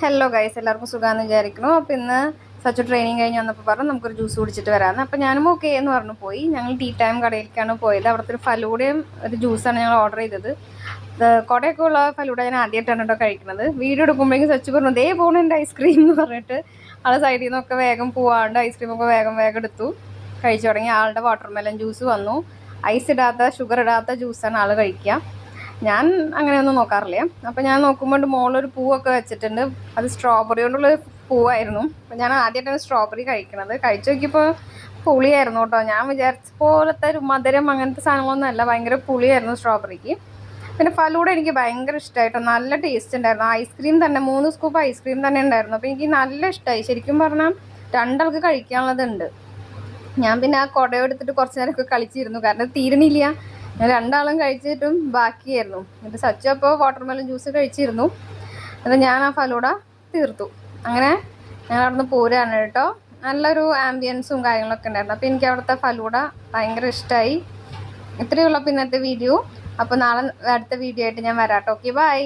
Hello guys, എല്ലാവർക്കും സുഖമാണെന്ന് വിചാരിക്കുന്നു. അപ്പോൾ ഇന്ന് സച്ചു ട്രെയിനിങ് കഴിഞ്ഞ് വന്നപ്പോൾ പറഞ്ഞു നമുക്കൊരു ജ്യൂസ് കുടിച്ചിട്ട് വരാമെന്ന്. അപ്പോൾ ഞാനും ഓക്കെ എന്ന് പറഞ്ഞു പോയി. ഞങ്ങൾ ടീ ടൈം കടയിലേക്കാണ് പോയത്. അവിടുത്തെ ഒരു ഫലൂടയും ഒരു ജ്യൂസാണ് ഞങ്ങൾ ഓർഡർ ചെയ്തത്. കുടയൊക്കെ ഉള്ള ഫലൂട ഞാൻ ആദ്യമായിട്ടാണ് കേട്ടോ കഴിക്കുന്നത്. വീഡിയോ എടുക്കുമ്പോഴേക്കും സച്ചു പറഞ്ഞു ദേ പോകുന്നുണ്ട് ഐസ്ക്രീം എന്ന് പറഞ്ഞിട്ട് ആൾ സൈഡിൽ നിന്നൊക്കെ വേഗം പോവാണ്ട് ഐസ്ക്രീമൊക്കെ വേഗം എടുത്തു കഴിച്ചു തുടങ്ങി. ആളുടെ വാട്ടർമെലൺ ജ്യൂസ് വന്നു. ഐസ് ഇടാത്ത ഷുഗർ ഇടാത്ത ജ്യൂസാണ് ആൾ കഴിക്കുക. ഞാൻ അങ്ങനെയൊന്നും നോക്കാറില്ല. അപ്പോൾ ഞാൻ നോക്കുമ്പോൾ മുകളിലൊരു പൂവൊക്കെ വെച്ചിട്ടുണ്ട്. അത് സ്ട്രോബെറി കൊണ്ടുള്ള പൂവായിരുന്നു. അപ്പോൾ ഞാൻ ആദ്യമായിട്ടാണ് സ്ട്രോബെറി കഴിക്കണത്. കഴിച്ചു നോക്കിയപ്പോൾ പുളിയായിരുന്നു കേട്ടോ. ഞാൻ വിചാരിച്ച പോലത്തെ ഒരു മധുരം അങ്ങനത്തെ സാധനങ്ങളൊന്നും അല്ല, ഭയങ്കര പുളിയായിരുന്നു സ്ട്രോബെറിക്ക്. പിന്നെ ഫലൂഡ എനിക്ക് ഭയങ്കര ഇഷ്ടമായിട്ടോ, നല്ല ടേസ്റ്റ് ഉണ്ടായിരുന്നു. ഐസ്ക്രീം തന്നെ 3 സ്കൂപ്പ് ഐസ്ക്രീം തന്നെ ഉണ്ടായിരുന്നു. അപ്പോൾ എനിക്ക് നല്ല ഇഷ്ടമായി. ശരിക്കും പറഞ്ഞാൽ രണ്ടാൾക്ക് കഴിക്കാനുള്ളതുണ്ട്. ഞാൻ പിന്നെ ആ കുടയോ എടുത്തിട്ട് കുറച്ച് നേരമൊക്കെ കളിച്ചിരുന്നു, കാരണം തീരണില്ല. ഞാൻ രണ്ടാളും കഴിച്ചിട്ടും ബാക്കിയായിരുന്നു. എന്നിട്ട് സച്ചു അപ്പോൾ വാട്ടർമെലൺ ജ്യൂസ് കഴിച്ചിരുന്നു. എന്നിട്ട് ഞാൻ ആ ഫലൂഡ തീർത്തു. അങ്ങനെ ഞങ്ങൾ അവിടെ നിന്ന് പോരാണ് കേട്ടോ. നല്ലൊരു ആംബിയൻസും കാര്യങ്ങളൊക്കെ ഉണ്ടായിരുന്നു. അപ്പോൾ എനിക്ക് അവിടുത്തെ ഫലൂഡ ഭയങ്കര ഇഷ്ടമായി. ഇത്രയേ ഉള്ളൂ അപ്പോൾ ഇന്നത്തെ വീഡിയോ. അപ്പോൾ നാളെ അടുത്ത വീഡിയോ ആയിട്ട് ഞാൻ വരാം കേട്ടോ. Okay, by.